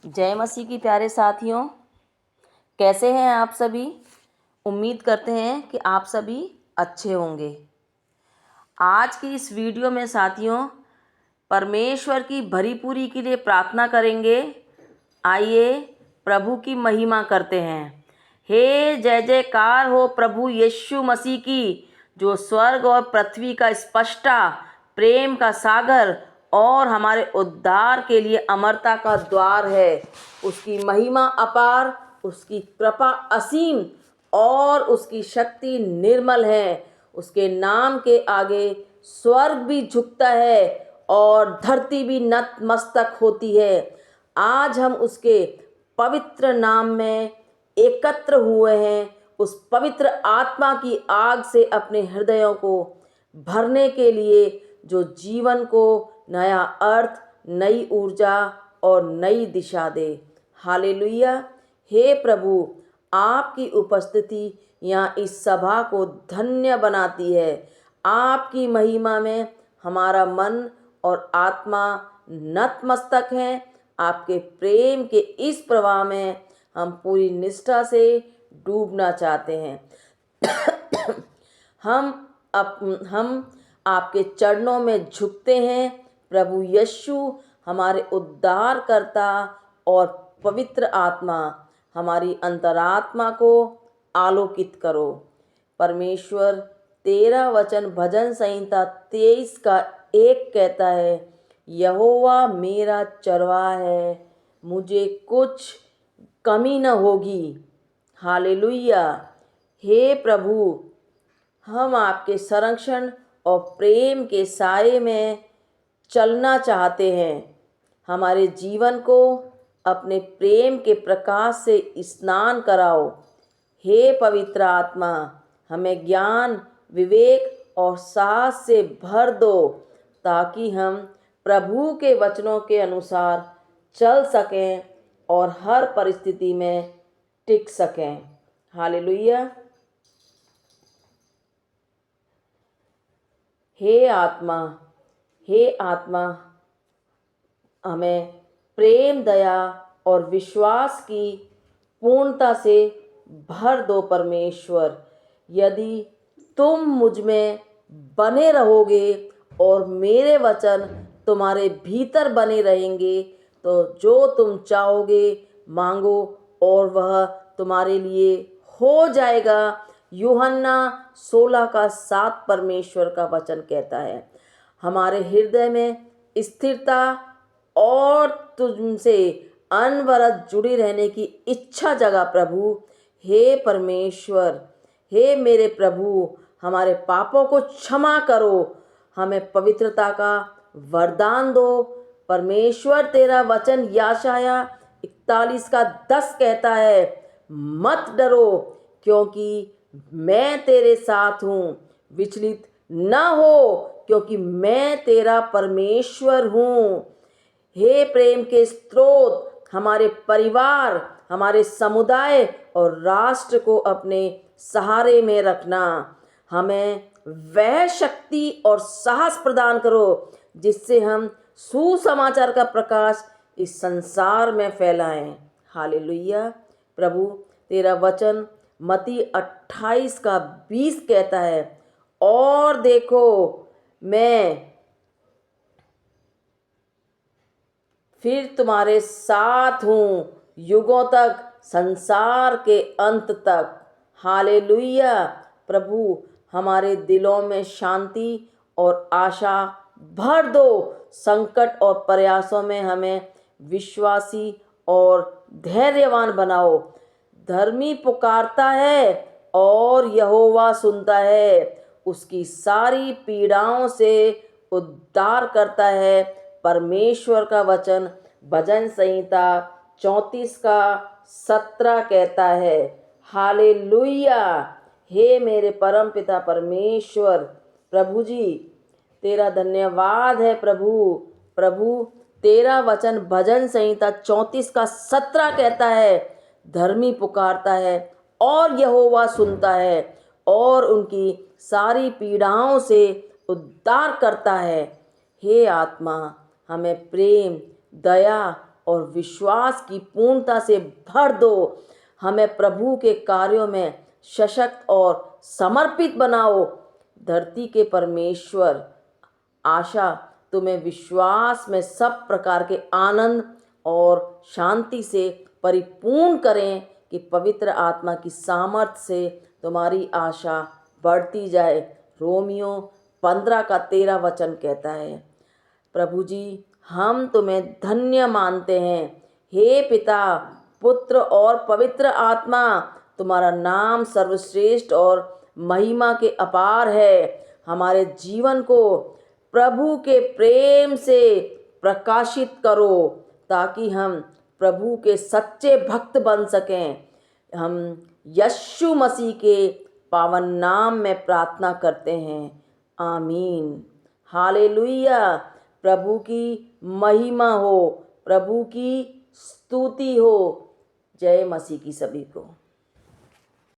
जय मसीह की प्यारे साथियों, कैसे हैं आप सभी। उम्मीद करते हैं कि आप सभी अच्छे होंगे। आज की इस वीडियो में साथियों परमेश्वर की भरी पूरी के लिए प्रार्थना करेंगे। आइए प्रभु की महिमा करते हैं। हे जय जयकार हो प्रभु यीशु मसीह की, जो स्वर्ग और पृथ्वी का स्पष्टा, प्रेम का सागर और हमारे उद्धार के लिए अमरता का द्वार है। उसकी महिमा अपार, उसकी कृपा असीम और उसकी शक्ति निर्मल है। उसके नाम के आगे स्वर्ग भी झुकता है और धरती भी नतमस्तक होती है। आज हम उसके पवित्र नाम में एकत्र हुए हैं, उस पवित्र आत्मा की आग से अपने हृदयों को भरने के लिए, जो जीवन को नया अर्थ, नई ऊर्जा और नई दिशा दे। हालेलुया। हे प्रभु, आपकी उपस्थिति यहाँ इस सभा को धन्य बनाती है। आपकी महिमा में हमारा मन और आत्मा नतमस्तक है। आपके प्रेम के इस प्रवाह में हम पूरी निष्ठा से डूबना चाहते हैं। हम आपके चरणों में झुकते हैं। प्रभु यीशु, हमारे उद्धारकर्ता और पवित्र आत्मा, हमारी अंतरात्मा को आलोकित करो। परमेश्वर, तेरा वचन भजन संहिता 23:1 कहता है, यहोवा मेरा चरवाहा है, मुझे कुछ कमी न होगी। हालेलुया। हे प्रभु, हम आपके संरक्षण और प्रेम के साये में चलना चाहते हैं। हमारे जीवन को अपने प्रेम के प्रकाश से स्नान कराओ। हे पवित्र आत्मा, हमें ज्ञान, विवेक और साहस से भर दो, ताकि हम प्रभु के वचनों के अनुसार चल सकें और हर परिस्थिति में टिक सकें। हालेलुया। हे आत्मा, हमें प्रेम, दया और विश्वास की पूर्णता से भर दो। परमेश्वर, यदि तुम मुझ में बने रहोगे और मेरे वचन तुम्हारे भीतर बने रहेंगे, तो जो तुम चाहोगे मांगो और वह तुम्हारे लिए हो जाएगा। यूहन्ना 16:7 परमेश्वर का वचन कहता है। हमारे हृदय में स्थिरता और तुमसे अनवरत जुड़ी रहने की इच्छा जगा प्रभु। हे परमेश्वर, हे मेरे प्रभु, हमारे पापों को क्षमा करो, हमें पवित्रता का वरदान दो। परमेश्वर, तेरा वचन यशायाह 41:10 कहता है, मत डरो, क्योंकि मैं तेरे साथ हूँ। विचलित न हो, क्योंकि मैं तेरा परमेश्वर हूँ। हे प्रेम के स्रोत, हमारे परिवार, हमारे समुदाय और राष्ट्र को अपने सहारे में रखना। हमें वह शक्ति और साहस प्रदान करो जिससे हम सुसमाचार का प्रकाश इस संसार में फैलाएं। हालेलुया। प्रभु, तेरा वचन मत्ती 28:20 कहता है, और देखो, मैं फिर तुम्हारे साथ हूँ युगों तक, संसार के अंत तक। हालेलुया। प्रभु, हमारे दिलों में शांति और आशा भर दो। संकट और प्रयासों में हमें विश्वासी और धैर्यवान बनाओ। धर्मी पुकारता है और यहोवा सुनता है, उसकी सारी पीड़ाओं से उद्धार करता है। परमेश्वर का वचन भजन संहिता 34:17 कहता है। हालेलुया। हे मेरे परम पिता परमेश्वर, प्रभु जी, तेरा धन्यवाद है प्रभु, तेरा वचन भजन संहिता 34:17 कहता है, धर्मी पुकारता है और यहोवा सुनता है और उनकी सारी पीड़ाओं से उद्धार करता है। हे आत्मा, हमें प्रेम, दया और विश्वास की पूर्णता से भर दो। हमें प्रभु के कार्यों में सशक्त और समर्पित बनाओ। धरती के परमेश्वर आशा तुम्हें विश्वास में सब प्रकार के आनंद और शांति से परिपूर्ण करें कि पवित्र आत्मा की सामर्थ से तुम्हारी आशा बढ़ती जाए। रोमियो 15 का 13 कहता है, प्रभु जी हम तुम्हें धन्य मानते हैं। हे पिता, पुत्र और पवित्र आत्मा, तुम्हारा नाम सर्वश्रेष्ठ और महिमा के अपार है। हमारे जीवन को प्रभु के प्रेम से प्रकाशित करो ताकि हम प्रभु के सच्चे भक्त बन सकें। हम यीशु मसीह के पावन नाम में प्रार्थना करते हैं, आमीन। हालेलुया। प्रभु की महिमा हो, प्रभु की स्तुति हो। जय मसीह की सभी को।